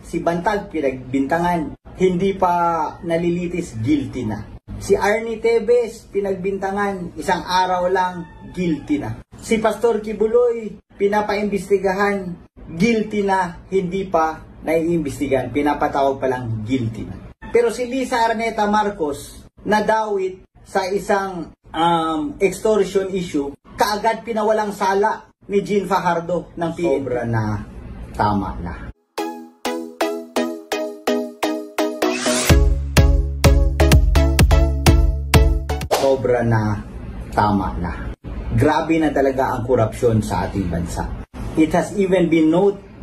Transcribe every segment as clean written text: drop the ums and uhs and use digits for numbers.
si Bantag pinagbintangan, hindi pa nalilitis, guilty na. Si Arnie Tevez pinagbintangan, isang araw lang, guilty na. Si Pastor Kibuloy pinapaimbestigahan, guilty na, hindi pa naiimbestigahan, pinapatawag pa lang, guilty na. Pero si Lisa Araneta Marcos nadawit sa isang extortion issue, kaagad pinawalang sala ni Jean Fajardo ng PNP. Sobra na, tama na. Sobra na, tama na. Grabe na talaga ang korupsyon sa ating bansa. It has even been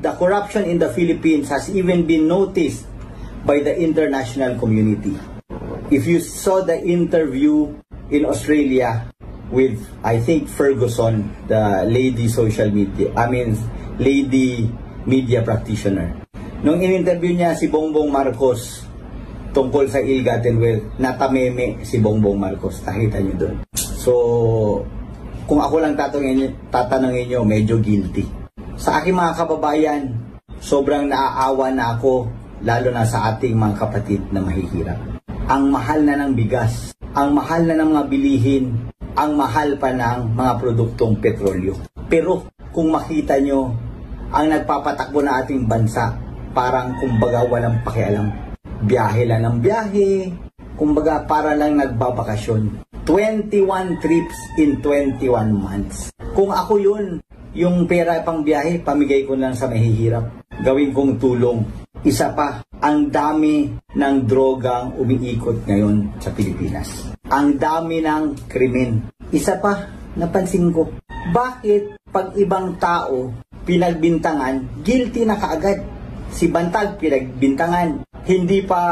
the corruption in the Philippines has even been noticed by the international community. If you saw the interview in Australia with, I think, Ferguson, the lady media practitioner. Nung in-interview niya si Bongbong Marcos tungkol sa ill-gotten wealth, natameme si Bongbong Marcos. Nakita niyo doon. So, kung ako lang tatanungin niyo, medyo guilty. Sa aking mga kababayan, sobrang naaawa na ako, lalo na sa ating mga kapatid na mahihirap. Ang mahal na ng bigas, ang mahal na ng mga bilihin, ang mahal pa ng mga produktong petrolyo. Pero kung makita nyo, ang nagpapatakbo na ating bansa, parang kumbaga walang pakialam. Biyahe lang ng biyahe, kumbaga para lang nagbabakasyon. 21 trips in 21 months. Kung ako yun, yung pera pang biyahe, pamigay ko lang sa mahihirap. Gawin kong tulong. Isa pa, ang dami ng drogang umiikot ngayon sa Pilipinas. Ang dami ng krimen. Isa pa, napansin ko, bakit pag ibang tao pinagbintangan, guilty na kaagad? Si Bantag pinagbintangan, hindi pa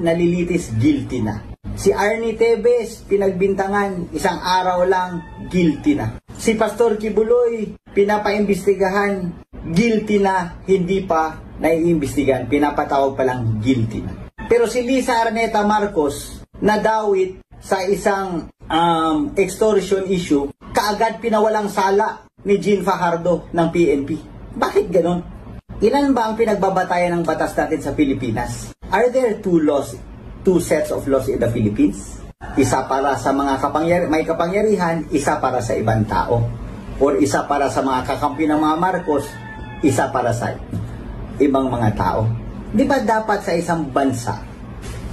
nalilitis, guilty na. Si Arnie Tevez pinagbintangan, isang araw lang, guilty na. Si Pastor Kibuloy pinapaimbestigahan, guilty na, hindi pa naiimbestigahan, pinapatawag pa lang, guilty na. Pero si Lisa Araneta Marcos nadawit sa isang extortion issue, kaagad pinawalang sala ni Jean Fajardo ng PNP. Bakit ganon? Ilan ba ang pinagbabatayan ng batas natin sa Pilipinas? Are there two sets of laws in the Philippines? Isa para sa mga may kapangyarihan, isa para sa ibang tao. Or isa para sa mga kakampi ng mga Marcos, isa para sa ibang mga tao. Di ba dapat sa isang bansa,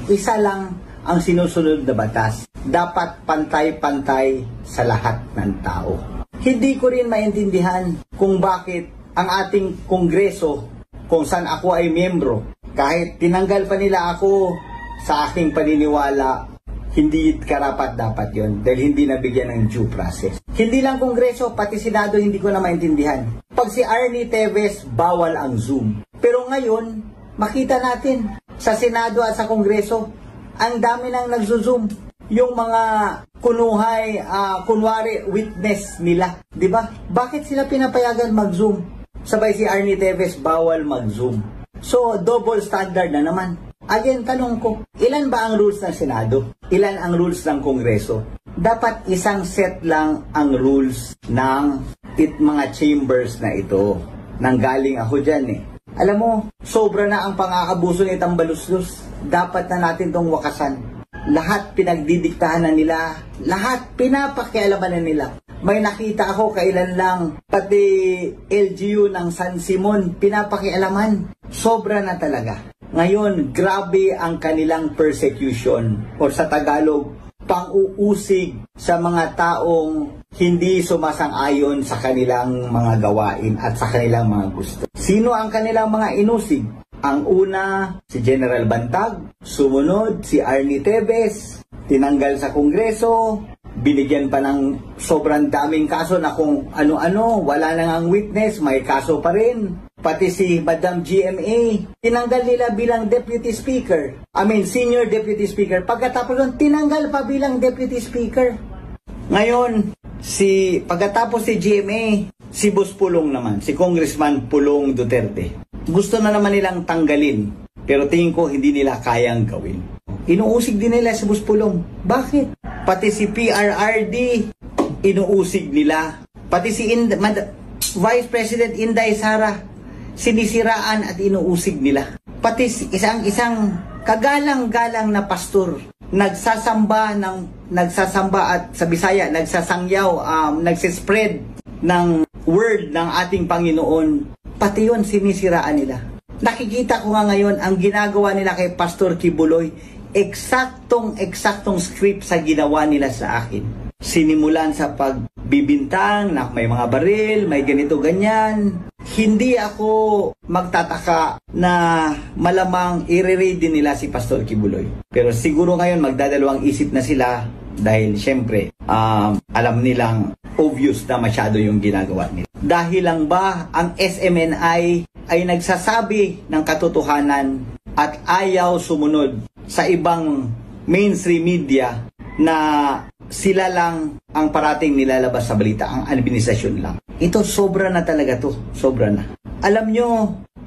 isa lang ang sinusunod na batas? Dapat pantay-pantay sa lahat ng tao. Hindi ko rin maintindihan kung bakit ang ating Kongreso, kung saan ako ay miyembro, kahit tinanggal pa nila ako sa aking paniniwala, hindi karapat-dapat yon dahil hindi nabigyan ng due process. Hindi lang Kongreso, pati Senado hindi ko na maintindihan. Pag si Arnie Tevez, bawal ang Zoom. Pero ngayon, makita natin sa Senado at sa Kongreso, ang dami nang nagzo-Zoom. Yung mga kunwari witness nila, di ba? Bakit sila pinapayagan mag-Zoom? Sabay si Arnie Tevez, bawal mag-Zoom. So, double standard na naman. Again, tanong ko, ilan ba ang rules ng Senado? Ilan ang rules ng Kongreso? Dapat isang set lang ang rules ng mga chambers na ito. Nanggaling ako dyan eh. Alam mo, sobra na ang pang-aabuso ni Tambaluslos. Dapat na natin tong wakasan. Lahat pinagdidiktahan na nila. Lahat pinapakialaman na nila. May nakita ako kailan lang, pati LGU ng San Simon, pinapakialaman. Sobra na talaga. Ngayon, grabe ang kanilang persecution or sa Tagalog, pang-uusig sa mga taong hindi sumasang-ayon sa kanilang mga gawain at sa kanilang mga gusto. Sino ang kanilang mga inusig? Ang una, si General Bantag. Sumunod, si Arnie Tevez. Tinanggal sa Kongreso. Binigyan pa ng sobrang daming kaso na kung ano-ano. Wala na ngang witness, may kaso pa rin. Pati si Madam GMA, tinanggal nila bilang Deputy Speaker. Senior Deputy Speaker. Pagkatapos nun, tinanggal pa bilang Deputy Speaker. Ngayon, pagkatapos si GMA, si Boss Pulong naman, si Congressman Pulong Duterte. Gusto na naman nilang tanggalin, pero tingin ko hindi nila kayang gawin. Inuusig din nila si Boss Pulong. Bakit? Pati si PRRD, inuusig nila. Pati si Vice President Inday Sara, sinisiraan at inuusig nila. Pati isang kagalang-galang na pastor nagsasamba at sa Bisaya nagsasangyaw, nagsispread ng word ng ating Panginoon, pati yun sinisiraan nila. Nakikita ko nga ngayon ang ginagawa nila kay Pastor Kibuloy, eksaktong script sa ginawa nila sa akin. Sinimulan sa pagbibintang na may mga baril, may ganito ganyan. Hindi ako magtataka na malamang i-ready nila si Pastor Kibuloy. Pero siguro ngayon magdadalawang isip na sila dahil syempre alam nilang obvious na masyado yung ginagawa nila. Dahil lang ba ang SMNI ay nagsasabi ng katotohanan at ayaw sumunod sa ibang mainstream media na sila lang ang parating nilalabas sa balita, ang administrasyon lang. Ito, sobra na talaga to. Sobra na. Alam nyo,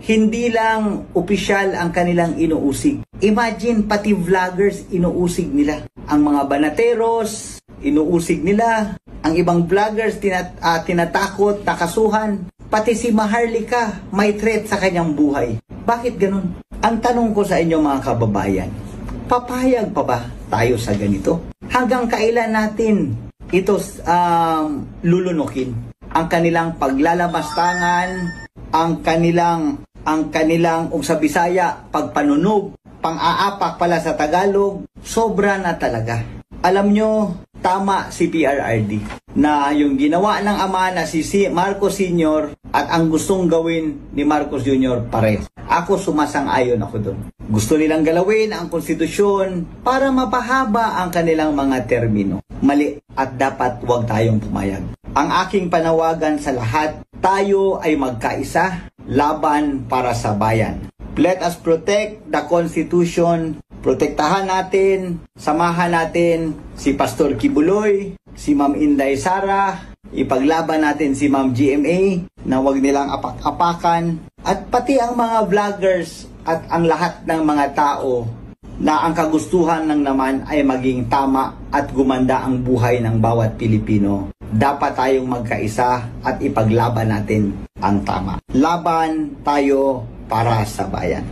hindi lang opisyal ang kanilang inuusig. Imagine, pati vloggers inuusig nila. Ang mga banateros, inuusig nila. Ang ibang vloggers, tinatakot, nakasuhan. Pati si Maharlika, may threat sa kanyang buhay. Bakit ganun? Ang tanong ko sa inyo mga kababayan, papayag pa ba tayo sa ganito? Hanggang kailan natin ito lulunukin? Ang kanilang paglalabastangan, ang kanilang sa Bisaya, pagpanunog, pang-aapak pala sa Tagalog, sobra na talaga. Alam nyo, tama si PRRD na yung ginawa ng ama na si Marcos Sr. at ang gustong gawin ni Marcos Jr. pareho. Ako sumasang-ayon ako doon. Gusto nilang galawin ang konstitusyon para mapahaba ang kanilang mga termino. Mali at dapat huwag tayong pumayag. Ang aking panawagan sa lahat, tayo ay magkaisa, laban para sa bayan. Let us protect the Constitution. Protektahan natin, samahan natin si Pastor Kibuloy, si Ma'am Inday Sara, ipaglaban natin si Ma'am GMA na huwag nilang apak-apakan, at pati ang mga vloggers at ang lahat ng mga tao na ang kagustuhan lang naman ay maging tama at gumanda ang buhay ng bawat Pilipino. Dapat tayong magkaisa at ipaglaban natin ang tama. Laban tayo para sa bayan.